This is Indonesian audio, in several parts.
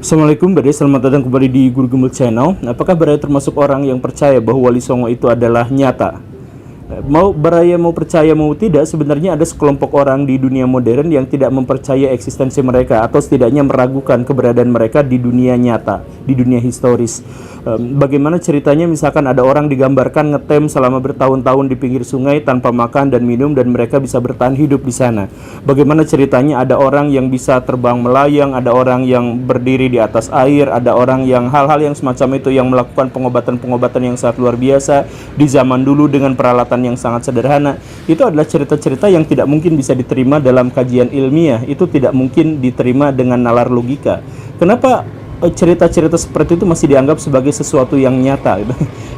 Assalamualaikum Bade, selamat datang kembali di Guru Gembel Channel. Apakah Baraya termasuk orang yang percaya bahwa Wali Songo itu adalah nyata? Baraya mau percaya mau tidak, sebenarnya ada sekelompok orang di dunia modern yang tidak mempercaya eksistensi mereka, atau setidaknya meragukan keberadaan mereka di dunia nyata, di dunia historis. Bagaimana ceritanya? Misalkan ada orang digambarkan ngetem selama bertahun-tahun di pinggir sungai tanpa makan dan minum, dan mereka bisa bertahan hidup di sana. Bagaimana ceritanya ada orang yang bisa terbang melayang, ada orang yang berdiri di atas air, ada orang yang hal-hal yang semacam itu, yang melakukan pengobatan-pengobatan yang sangat luar biasa di zaman dulu dengan peralatan yang sangat sederhana. Itu adalah cerita-cerita yang tidak mungkin bisa diterima dalam kajian ilmiah, itu tidak mungkin diterima dengan nalar logika. Kenapa cerita-cerita seperti itu masih dianggap sebagai sesuatu yang nyata?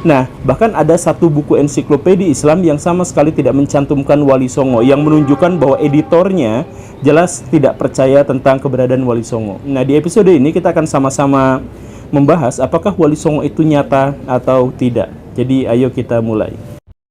Nah, bahkan ada satu buku ensiklopedia Islam yang sama sekali tidak mencantumkan Wali Songo, yang menunjukkan bahwa editornya jelas tidak percaya tentang keberadaan Wali Songo. Nah, di episode ini kita akan sama-sama membahas apakah Wali Songo itu nyata atau tidak. Jadi ayo kita mulai.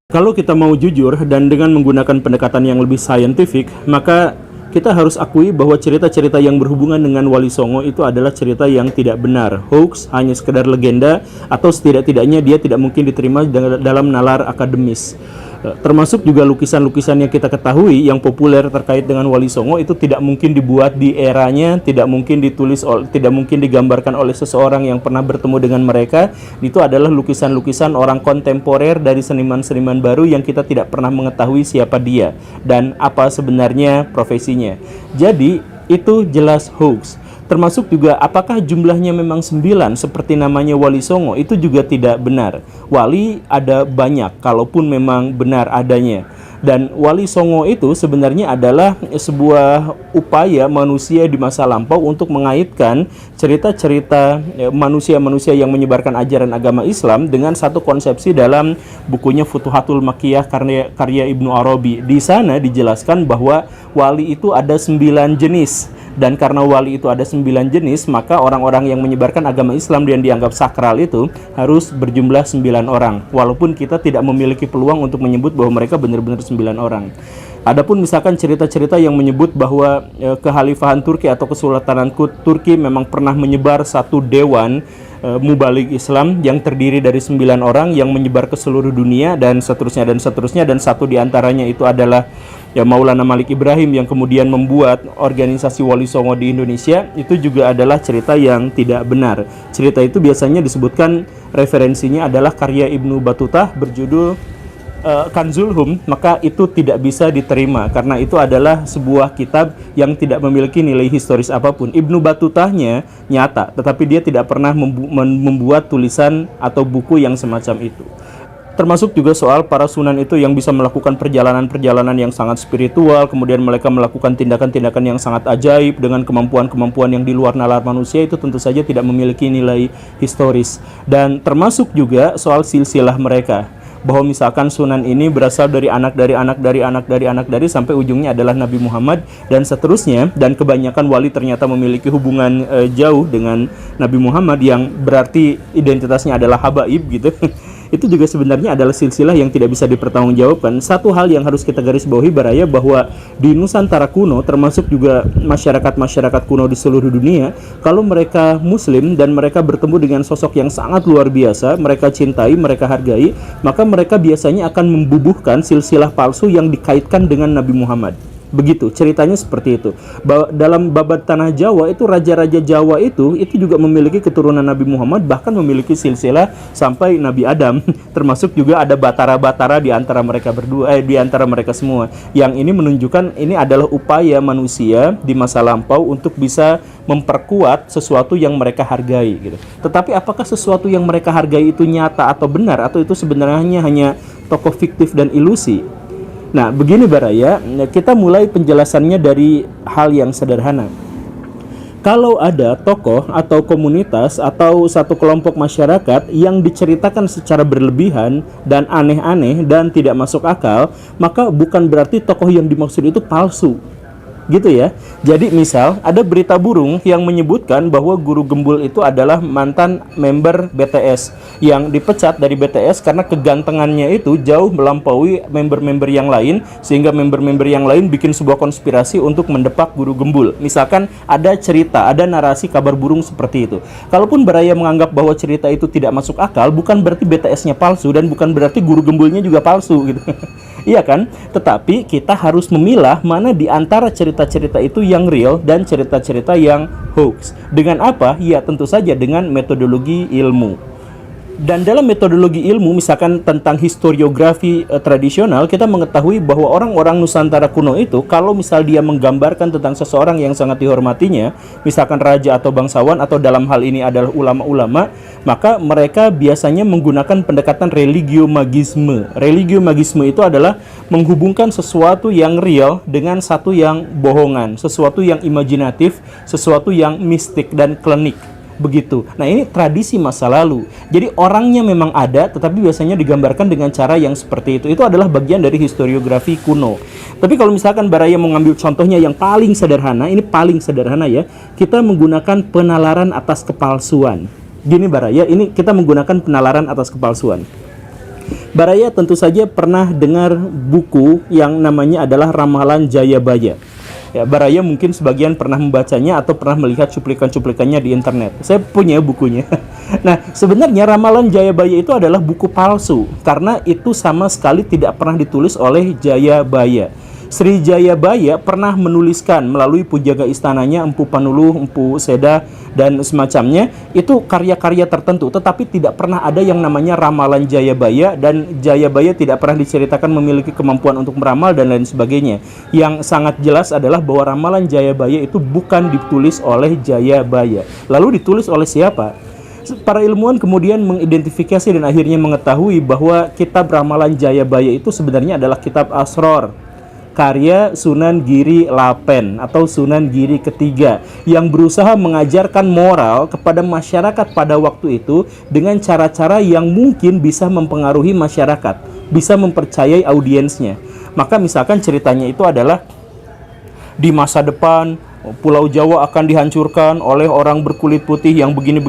Kalau kita mau jujur dan dengan menggunakan pendekatan yang lebih saintifik, maka kita harus akui bahwa cerita-cerita yang berhubungan dengan Wali Songo itu adalah cerita yang tidak benar, hoax, hanya sekedar legenda, atau setidak-tidaknya dia tidak mungkin diterima dalam nalar akademis. Termasuk juga lukisan-lukisan yang kita ketahui yang populer terkait dengan Wali Songo itu tidak mungkin dibuat di eranya, tidak mungkin ditulis, tidak mungkin digambarkan oleh seseorang yang pernah bertemu dengan mereka. Itu adalah lukisan-lukisan orang kontemporer dari seniman-seniman baru yang kita tidak pernah mengetahui siapa dia dan apa sebenarnya profesinya. Jadi itu jelas hoax. Termasuk juga apakah jumlahnya memang 9 seperti namanya Wali Songo, itu juga tidak benar. Wali ada banyak, kalaupun memang benar adanya. Dan Wali Songo itu sebenarnya adalah sebuah upaya manusia di masa lampau untuk mengaitkan cerita-cerita manusia-manusia yang menyebarkan ajaran agama Islam dengan satu konsepsi dalam bukunya Futuhatul Makkiyah karya Ibnu Arabi. Di sana dijelaskan bahwa wali itu ada 9 jenis. Dan karena wali itu ada 9 jenis, maka orang-orang yang menyebarkan agama Islam dan dianggap sakral itu harus berjumlah 9 orang. Walaupun kita tidak memiliki peluang untuk menyebut bahwa mereka benar-benar 9 orang. Adapun misalkan cerita-cerita yang menyebut bahwa kekhalifahan Turki atau kesultanan Turki memang pernah menyebar satu dewan mubalik Islam yang terdiri dari 9 orang yang menyebar ke seluruh dunia dan seterusnya, dan satu diantaranya itu adalah Maulana Malik Ibrahim yang kemudian membuat organisasi Wali Songo di Indonesia, itu juga adalah cerita yang tidak benar. Cerita itu biasanya disebutkan referensinya adalah karya Ibnu Battuta berjudul Kanzul Hum, maka itu tidak bisa diterima karena itu adalah sebuah kitab yang tidak memiliki nilai historis apapun. Ibnu Battutahnya nyata, tetapi dia tidak pernah membuat tulisan atau buku yang semacam itu. Termasuk juga soal para sunan itu yang bisa melakukan perjalanan-perjalanan yang sangat spiritual, kemudian mereka melakukan tindakan-tindakan yang sangat ajaib dengan kemampuan-kemampuan yang di luar nalar manusia, itu tentu saja tidak memiliki nilai historis. Dan termasuk juga soal silsilah mereka, bahwa misalkan sunan ini berasal dari anak dari sampai ujungnya adalah Nabi Muhammad dan seterusnya, dan kebanyakan wali ternyata memiliki hubungan jauh dengan Nabi Muhammad yang berarti identitasnya adalah habaib gitu. Itu juga sebenarnya adalah silsilah yang tidak bisa dipertanggungjawabkan. Satu hal yang harus kita garis bawahi Baraya, bahwa di Nusantara kuno, termasuk juga masyarakat-masyarakat kuno di seluruh dunia, kalau mereka muslim dan mereka bertemu dengan sosok yang sangat luar biasa, mereka cintai, mereka hargai, maka mereka biasanya akan membubuhkan silsilah palsu yang dikaitkan dengan Nabi Muhammad. Begitu ceritanya, seperti itu. Dalam babat tanah Jawa itu, raja-raja Jawa itu juga memiliki keturunan Nabi Muhammad, bahkan memiliki silsilah sampai Nabi Adam. Termasuk juga ada batara-batara di antara mereka berdua, di antara mereka semua. Yang ini menunjukkan ini adalah upaya manusia di masa lampau untuk bisa memperkuat sesuatu yang mereka hargai gitu. Tetapi apakah sesuatu yang mereka hargai itu nyata atau benar, atau itu sebenarnya hanya tokoh fiktif dan ilusi? Nah, begini Baraya, kita mulai penjelasannya dari hal yang sederhana. Kalau ada tokoh atau komunitas atau satu kelompok masyarakat yang diceritakan secara berlebihan dan aneh-aneh dan tidak masuk akal, maka bukan berarti tokoh yang dimaksud itu palsu. gitu ya. Jadi misal ada berita burung yang menyebutkan bahwa Guru Gembul itu adalah mantan member BTS yang dipecat dari BTS karena kegantengannya itu jauh melampaui member-member yang lain, sehingga member-member yang lain bikin sebuah konspirasi untuk mendepak Guru Gembul. Misalkan ada cerita, ada narasi kabar burung seperti itu. Kalaupun Baraya menganggap bahwa cerita itu tidak masuk akal, bukan berarti BTS-nya palsu dan bukan berarti Guru Gembulnya juga palsu gitu. Iya kan? Tetapi kita harus memilah mana di antara cerita-cerita itu yang real dan cerita-cerita yang hoax. Dengan apa? Ya tentu saja dengan metodologi ilmu. Dan dalam metodologi ilmu, misalkan tentang historiografi tradisional, kita mengetahui bahwa orang-orang Nusantara kuno itu, kalau misal dia menggambarkan tentang seseorang yang sangat dihormatinya, misalkan raja atau bangsawan, atau dalam hal ini adalah ulama-ulama, maka mereka biasanya menggunakan pendekatan religio-magisme. Religio-magisme itu adalah menghubungkan sesuatu yang real dengan satu yang bohongan, sesuatu yang imajinatif, sesuatu yang mistik dan klinik. Begitu. Nah, ini tradisi masa lalu. Jadi orangnya memang ada, tetapi biasanya digambarkan dengan cara yang seperti itu. Itu adalah bagian dari historiografi kuno. Tapi kalau misalkan Baraya mau ngambil contohnya yang paling sederhana, ini paling sederhana ya, kita menggunakan penalaran atas kepalsuan. Gini Baraya, ini kita menggunakan penalaran atas kepalsuan. Baraya tentu saja pernah dengar buku yang namanya adalah Ramalan Jayabaya. Ya, Baraya mungkin sebagian pernah membacanya atau pernah melihat cuplikan-cuplikannya di internet. Saya punya bukunya. Nah, sebenarnya Ramalan Jayabaya itu adalah buku palsu karena itu sama sekali tidak pernah ditulis oleh Jayabaya. Sri Jayabaya pernah menuliskan melalui pujaga istananya Empu Panuluh, Empu Seda, dan semacamnya, itu karya-karya tertentu, tetapi tidak pernah ada yang namanya Ramalan Jayabaya, dan Jayabaya tidak pernah diceritakan memiliki kemampuan untuk meramal dan lain sebagainya. Yang sangat jelas adalah bahwa Ramalan Jayabaya itu bukan ditulis oleh Jayabaya. Lalu ditulis oleh siapa? Para ilmuwan kemudian mengidentifikasi dan akhirnya mengetahui bahwa kitab Ramalan Jayabaya itu sebenarnya adalah kitab Asror, karya Sunan Giri Lapen atau Sunan Giri ketiga, yang berusaha mengajarkan moral kepada masyarakat pada waktu itu dengan cara-cara yang mungkin bisa mempengaruhi masyarakat, bisa mempercayai audiensnya. Maka misalkan ceritanya itu adalah di masa depan Pulau Jawa akan dihancurkan oleh orang berkulit putih yang begini.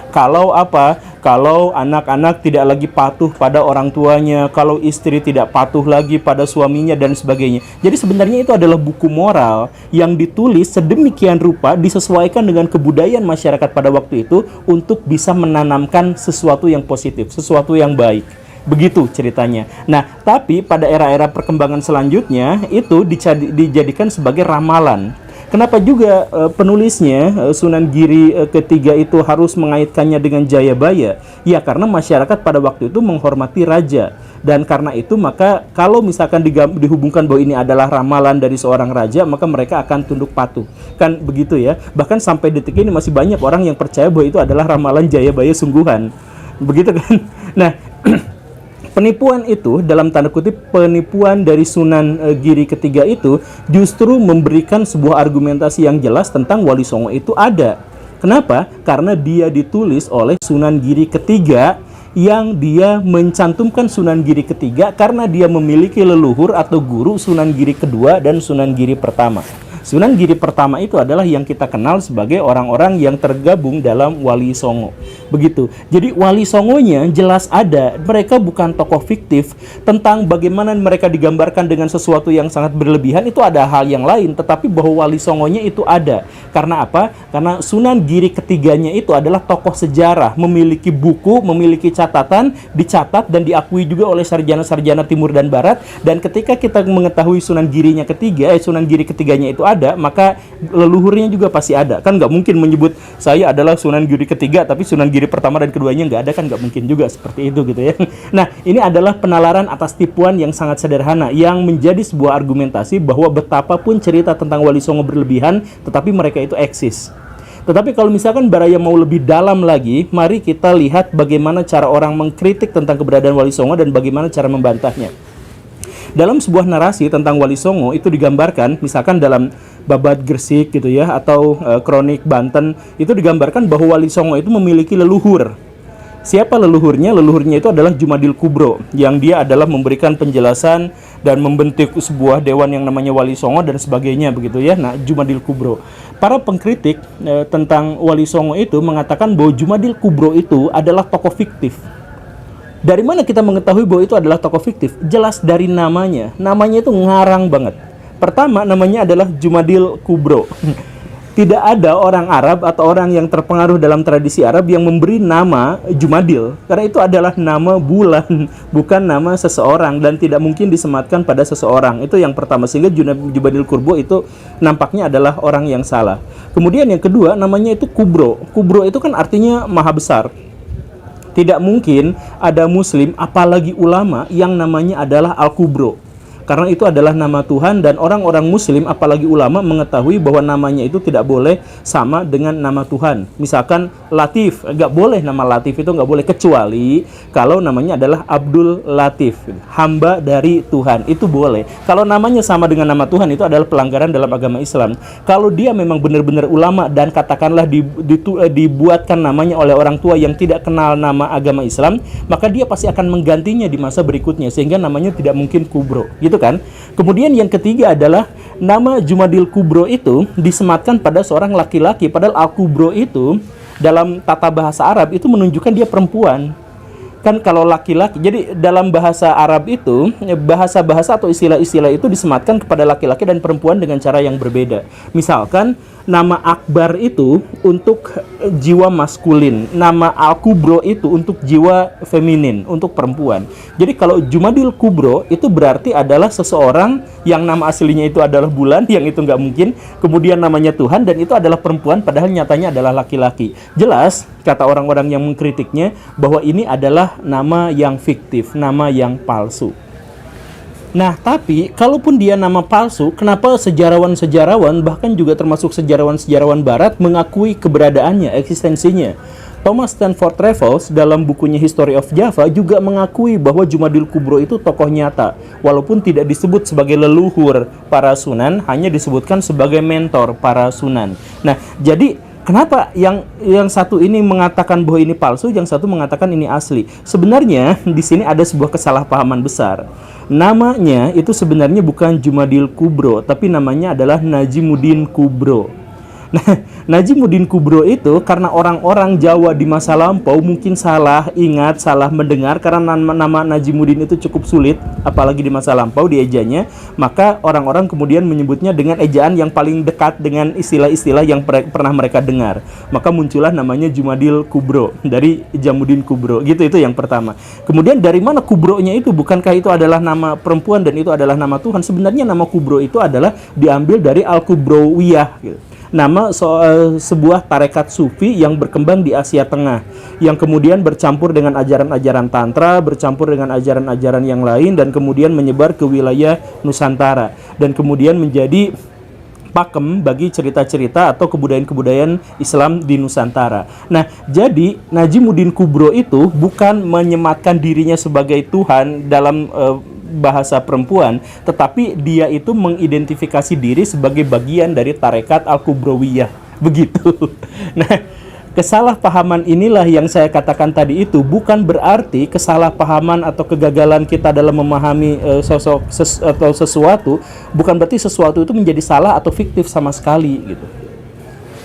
Kalau apa? Kalau anak-anak tidak lagi patuh pada orang tuanya, kalau istri tidak patuh lagi pada suaminya dan sebagainya. Jadi sebenarnya itu adalah buku moral yang ditulis sedemikian rupa, disesuaikan dengan kebudayaan masyarakat pada waktu itu untuk bisa menanamkan sesuatu yang positif, sesuatu yang baik. Begitu ceritanya. Nah, tapi pada era-era perkembangan selanjutnya itu dijadikan sebagai ramalan. Kenapa juga penulisnya Sunan Giri ketiga itu harus mengaitkannya dengan Jayabaya? Ya karena masyarakat pada waktu itu menghormati raja. Dan karena itu maka kalau misalkan dihubungkan bahwa ini adalah ramalan dari seorang raja, maka mereka akan tunduk patuh. Kan begitu ya. Bahkan sampai detik ini masih banyak orang yang percaya bahwa itu adalah ramalan Jayabaya sungguhan. Begitu kan? Nah, penipuan itu, dalam tanda kutip penipuan dari Sunan Giri ketiga itu justru memberikan sebuah argumentasi yang jelas tentang Wali Songo itu ada. Kenapa? Karena dia ditulis oleh Sunan Giri ketiga, yang dia mencantumkan Sunan Giri ketiga karena dia memiliki leluhur atau guru Sunan Giri kedua dan Sunan Giri pertama. Sunan Giri pertama itu adalah yang kita kenal sebagai orang-orang yang tergabung dalam Wali Songo. Begitu. Jadi Wali Songonya jelas ada. Mereka bukan tokoh fiktif. Tentang bagaimana mereka digambarkan dengan sesuatu yang sangat berlebihan itu ada hal yang lain. Tetapi bahwa Wali Songonya itu ada. Karena apa? Karena Sunan Giri ketiganya itu adalah tokoh sejarah. Memiliki buku, memiliki catatan, dicatat dan diakui juga oleh sarjana-sarjana Timur dan Barat. Dan ketika kita mengetahui Sunan Girinya ketiga, Sunan Giri ketiganya itu ada, maka leluhurnya juga pasti ada. Kan nggak mungkin menyebut saya adalah Sunan Giri ketiga tapi Sunan Giri pertama dan keduanya nggak ada, kan nggak mungkin juga seperti itu gitu ya. Nah, ini adalah penalaran atas tipuan yang sangat sederhana yang menjadi sebuah argumentasi bahwa betapapun cerita tentang Wali Songo berlebihan, tetapi mereka itu eksis. Tetapi kalau misalkan Baraya mau lebih dalam lagi, mari kita lihat bagaimana cara orang mengkritik tentang keberadaan Wali Songo dan bagaimana cara membantahnya. Dalam sebuah narasi tentang Wali Songo itu digambarkan, misalkan dalam Babad Gresik gitu ya, atau Kronik Banten, itu digambarkan bahwa Wali Songo itu memiliki leluhur. Siapa leluhurnya? Leluhurnya itu adalah Jumadil Kubro, yang dia adalah memberikan penjelasan dan membentuk sebuah dewan yang namanya Wali Songo dan sebagainya begitu ya. Nah, Jumadil Kubro. Para pengkritik tentang Wali Songo itu mengatakan bahwa Jumadil Kubro itu adalah tokoh fiktif. Dari mana kita mengetahui bahwa itu adalah tokoh fiktif? Jelas dari namanya. Namanya itu ngarang banget. Pertama, namanya adalah Jumadil Kubro. Tidak ada orang Arab atau orang yang terpengaruh dalam tradisi Arab yang memberi nama Jumadil, karena itu adalah nama bulan, bukan nama seseorang, dan tidak mungkin disematkan pada seseorang. Itu yang pertama, sehingga Jumadil Kubro itu nampaknya adalah orang yang salah. Kemudian yang kedua, namanya itu Kubro. Kubro itu kan artinya maha besar. Tidak mungkin ada muslim, apalagi ulama, yang namanya adalah Al-Kubro. Karena itu adalah nama Tuhan, dan orang-orang muslim apalagi ulama mengetahui bahwa namanya itu tidak boleh sama dengan nama Tuhan. Misalkan Latif, nggak boleh nama Latif itu nggak boleh, kecuali kalau namanya adalah Abdul Latif, hamba dari Tuhan, itu boleh. Kalau namanya sama dengan nama Tuhan, itu adalah pelanggaran dalam agama Islam. Kalau dia memang benar-benar ulama dan katakanlah dibuatkan namanya oleh orang tua yang tidak kenal nama agama Islam, maka dia pasti akan menggantinya di masa berikutnya, sehingga namanya tidak mungkin Kubro gitu kan. Kemudian yang ketiga adalah nama Jumadil Kubro itu disematkan pada seorang laki-laki, padahal Al-Kubro itu dalam tata bahasa Arab itu menunjukkan dia perempuan. Kan kalau laki-laki, jadi dalam bahasa Arab itu bahasa-bahasa atau istilah-istilah itu disematkan kepada laki-laki dan perempuan dengan cara yang berbeda. Misalkan nama Akbar itu untuk jiwa maskulin, nama Al-Kubro itu untuk jiwa feminin, untuk perempuan. Jadi kalau Jumadil Kubro itu berarti adalah seseorang yang nama aslinya itu adalah bulan, yang itu nggak mungkin, kemudian namanya Tuhan, dan itu adalah perempuan padahal nyatanya adalah laki-laki. Jelas kata orang-orang yang mengkritiknya bahwa ini adalah nama yang fiktif, nama yang palsu. Nah, tapi kalaupun dia nama palsu, kenapa sejarawan-sejarawan, bahkan juga termasuk sejarawan-sejarawan barat, mengakui keberadaannya, eksistensinya? Thomas Stanford Raffles dalam bukunya History of Java juga mengakui bahwa Jumadil Kubro itu tokoh nyata, walaupun tidak disebut sebagai leluhur para sunan, hanya disebutkan sebagai mentor para sunan. Nah, jadi kenapa yang satu ini mengatakan bahwa ini palsu, yang satu mengatakan ini asli? Sebenarnya di sini ada sebuah kesalahpahaman besar. Namanya itu sebenarnya bukan Jumadil Kubro, tapi namanya adalah Najimuddin Kubro. Nah, Najimuddin Kubro itu karena orang-orang Jawa di masa lampau mungkin salah ingat, salah mendengar, karena nama Najimuddin itu cukup sulit, apalagi di masa lampau diejanya, maka orang-orang kemudian menyebutnya dengan ejaan yang paling dekat dengan istilah-istilah yang pernah mereka dengar. Maka muncullah namanya Jumadil Kubro, dari Jamuddin Kubro, gitu. Itu yang pertama. Kemudian dari mana Kubronya itu? Bukankah itu adalah nama perempuan dan itu adalah nama Tuhan? Sebenarnya nama Kubro itu adalah diambil dari Al-Kubrowiyah, gitu. Nama sebuah tarekat sufi yang berkembang di Asia Tengah, yang kemudian bercampur dengan ajaran-ajaran tantra, bercampur dengan ajaran-ajaran yang lain, dan kemudian menyebar ke wilayah Nusantara, dan kemudian menjadi pakem bagi cerita-cerita atau kebudayaan-kebudayaan Islam di Nusantara. Nah, jadi Najimuddin Kubro itu bukan menyematkan dirinya sebagai Tuhan dalam bahasa perempuan, tetapi dia itu mengidentifikasi diri sebagai bagian dari tarekat Al-Kubrowiyah, begitu. Nah, kesalahpahaman inilah yang saya katakan tadi itu bukan berarti kesalahpahaman atau kegagalan kita dalam memahami atau sesuatu, bukan berarti sesuatu itu menjadi salah atau fiktif sama sekali, gitu.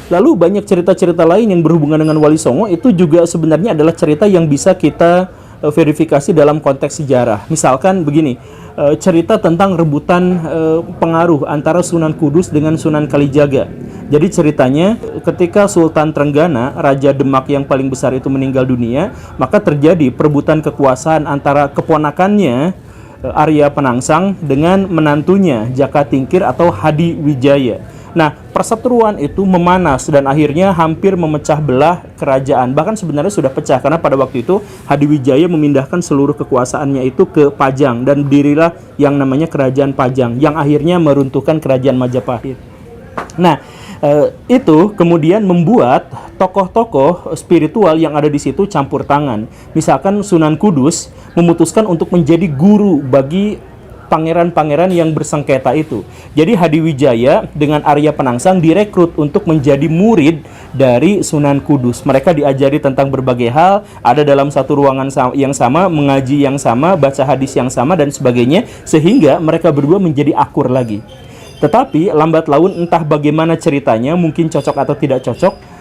Lalu banyak cerita-cerita lain yang berhubungan dengan Wali Songo itu juga sebenarnya adalah cerita yang bisa kita verifikasi dalam konteks sejarah. Misalkan begini, cerita tentang rebutan pengaruh antara Sunan Kudus dengan Sunan Kalijaga. Jadi ceritanya ketika Sultan Trenggana, Raja Demak yang paling besar itu meninggal dunia, maka terjadi perebutan kekuasaan antara keponakannya Arya Penangsang dengan menantunya Jaka Tingkir atau Hadi Wijaya. Nah, perseteruan itu memanas dan akhirnya hampir memecah belah kerajaan. Bahkan sebenarnya sudah pecah karena pada waktu itu Hadi Wijaya memindahkan seluruh kekuasaannya itu ke Pajang dan dirilah yang namanya Kerajaan Pajang yang akhirnya meruntuhkan Kerajaan Majapahit. Nah, itu kemudian membuat tokoh-tokoh spiritual yang ada di situ campur tangan. Misalkan Sunan Kudus memutuskan untuk menjadi guru bagi pangeran-pangeran yang bersengketa itu. Jadi Hadiwijaya dengan Arya Penangsang direkrut untuk menjadi murid dari Sunan Kudus. Mereka diajari tentang berbagai hal, ada dalam satu ruangan yang sama, mengaji yang sama, baca hadis yang sama dan sebagainya, sehingga mereka berdua menjadi akur lagi. Tetapi lambat laun entah bagaimana ceritanya, mungkin cocok atau tidak cocok,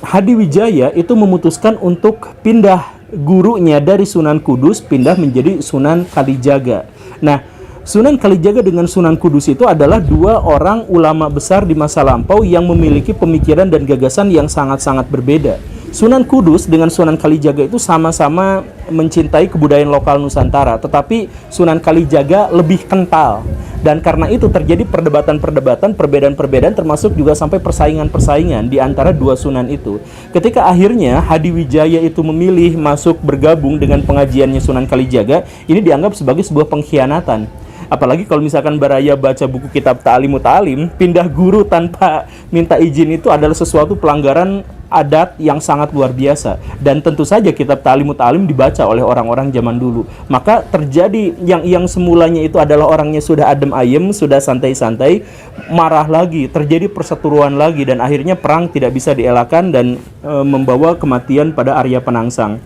Hadiwijaya itu memutuskan untuk pindah gurunya dari Sunan Kudus, pindah menjadi Sunan Kalijaga. Nah, Sunan Kalijaga dengan Sunan Kudus itu adalah dua orang ulama besar di masa lampau yang memiliki pemikiran dan gagasan yang sangat-sangat berbeda. Sunan Kudus dengan Sunan Kalijaga itu sama-sama mencintai kebudayaan lokal Nusantara, tetapi Sunan Kalijaga lebih kental. Dan karena itu terjadi perdebatan-perdebatan, perbedaan-perbedaan, termasuk juga sampai persaingan-persaingan di antara dua sunan itu. Ketika akhirnya Hadiwijaya itu memilih masuk bergabung dengan pengajiannya Sunan Kalijaga, ini dianggap sebagai sebuah pengkhianatan. Apalagi kalau misalkan Baraya baca buku kitab Ta'limut Ta'lim, pindah guru tanpa minta izin itu adalah sesuatu pelanggaran adat yang sangat luar biasa. Dan tentu saja kitab Ta'limut Ta'lim dibaca oleh orang-orang zaman dulu. Maka terjadi yang semulanya itu adalah orangnya sudah adem ayem, sudah santai-santai, marah lagi, terjadi perseteruan lagi, dan akhirnya perang tidak bisa dielakkan dan membawa kematian pada Arya Penangsang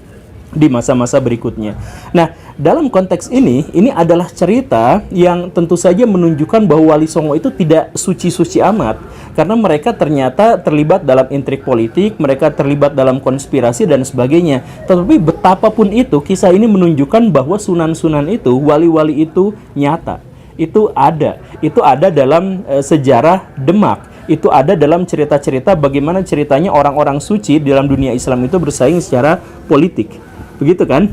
di masa-masa berikutnya. Nah, dalam konteks ini adalah cerita yang tentu saja menunjukkan bahwa Wali Songo itu tidak suci-suci amat, karena mereka ternyata terlibat dalam intrik politik, mereka terlibat dalam konspirasi dan sebagainya. Tetapi betapapun itu, kisah ini menunjukkan bahwa sunan-sunan itu, wali-wali itu nyata. Itu ada dalam sejarah Demak. Itu ada dalam cerita-cerita bagaimana ceritanya orang-orang suci dalam dunia Islam itu bersaing secara politik. Begitu kan?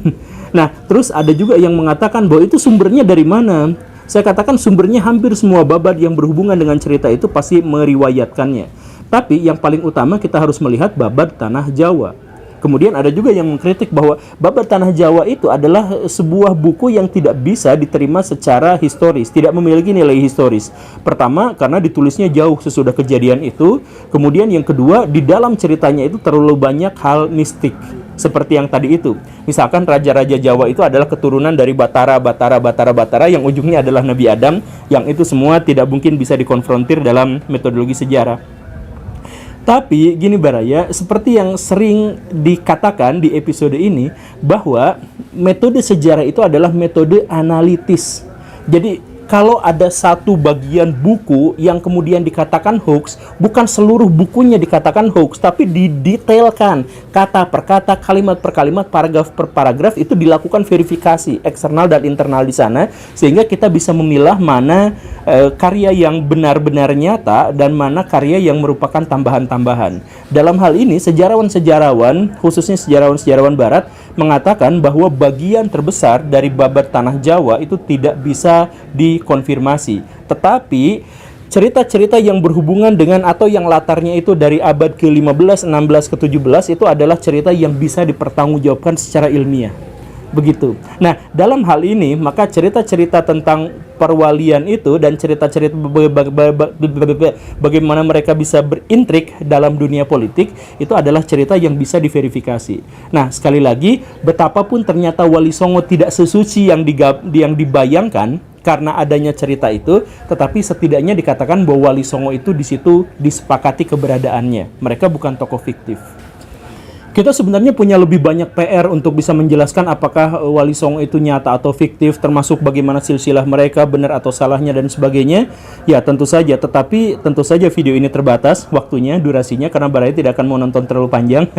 Nah, terus ada juga yang mengatakan bahwa itu sumbernya dari mana? Saya katakan sumbernya hampir semua babad yang berhubungan dengan cerita itu pasti meriwayatkannya. Tapi yang paling utama kita harus melihat babad Tanah Jawa. Kemudian ada juga yang mengkritik bahwa babad Tanah Jawa itu adalah sebuah buku yang tidak bisa diterima secara historis, tidak memiliki nilai historis. Pertama, karena ditulisnya jauh sesudah kejadian itu. Kemudian yang kedua, di dalam ceritanya itu terlalu banyak hal mistik. Seperti yang tadi itu. Misalkan raja-raja Jawa itu adalah keturunan dari Batara yang ujungnya adalah Nabi Adam, yang itu semua tidak mungkin bisa dikonfrontir dalam metodologi sejarah. Tapi gini Baraya, seperti yang sering dikatakan di episode ini, bahwa metode sejarah itu adalah metode analitis. Jadi kalau ada satu bagian buku yang kemudian dikatakan hoax, bukan seluruh bukunya dikatakan hoax, tapi didetailkan kata per kata, kalimat per kalimat, paragraf per paragraf, itu dilakukan verifikasi eksternal dan internal di sana, sehingga kita bisa memilah mana karya yang benar-benar nyata dan mana karya yang merupakan tambahan-tambahan. Dalam hal ini, sejarawan-sejarawan, khususnya sejarawan-sejarawan Barat, mengatakan bahwa bagian terbesar dari babad Tanah Jawa itu tidak bisa dikonfirmasi. Tetapi cerita-cerita yang berhubungan dengan atau yang latarnya itu dari abad ke-15, 16, ke-17 itu adalah cerita yang bisa dipertanggungjawabkan secara ilmiah. Begitu. Nah, dalam hal ini maka cerita-cerita tentang perwalian itu dan cerita-cerita bagaimana mereka bisa berintrik dalam dunia politik itu adalah cerita yang bisa diverifikasi. Nah, sekali lagi, betapapun ternyata Wali Songo tidak sesuci yang dibayangkan karena adanya cerita itu, tetapi setidaknya dikatakan bahwa Wali Songo itu di situ disepakati keberadaannya. Mereka bukan tokoh fiktif. Kita sebenarnya punya lebih banyak PR untuk bisa menjelaskan apakah Wali Songo itu nyata atau fiktif, termasuk bagaimana silsilah mereka, benar atau salahnya dan sebagainya. Ya tentu saja, tetapi tentu saja video ini terbatas waktunya, durasinya, karena Baraya tidak akan mau nonton terlalu panjang.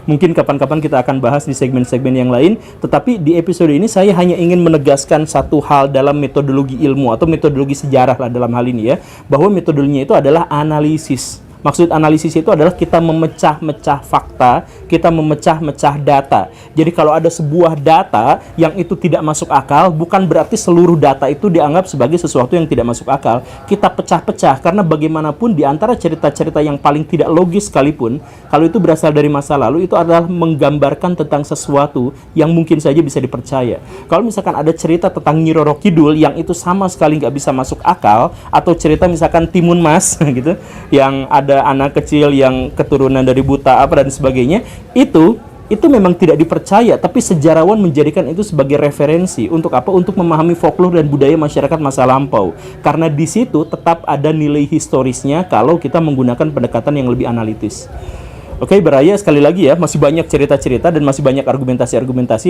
Mungkin kapan-kapan kita akan bahas di segmen-segmen yang lain. Tetapi di episode ini saya hanya ingin menegaskan satu hal dalam metodologi ilmu atau metodologi sejarah lah dalam hal ini ya, bahwa metodologinya itu adalah analisis. Maksud analisis itu adalah kita memecah-mecah fakta, kita memecah-mecah data. Jadi kalau ada sebuah data yang itu tidak masuk akal, bukan berarti seluruh data itu dianggap sebagai sesuatu yang tidak masuk akal. Kita pecah-pecah, karena bagaimanapun di antara cerita-cerita yang paling tidak logis sekalipun, kalau itu berasal dari masa lalu, itu adalah menggambarkan tentang sesuatu yang mungkin saja bisa dipercaya. Kalau misalkan ada cerita tentang Nyi Roro Kidul yang itu sama sekali nggak bisa masuk akal, atau cerita misalkan Timun Mas gitu, yang ada anak kecil yang keturunan dari buta apa dan sebagainya, itu itu memang tidak dipercaya, tapi sejarawan menjadikan itu sebagai referensi. Untuk apa? Untuk memahami folklore dan budaya masyarakat masa lampau. Karena di situ tetap ada nilai historisnya kalau kita menggunakan pendekatan yang lebih analitis. Oke, Baraya, sekali lagi ya, masih banyak cerita-cerita dan masih banyak argumentasi-argumentasi.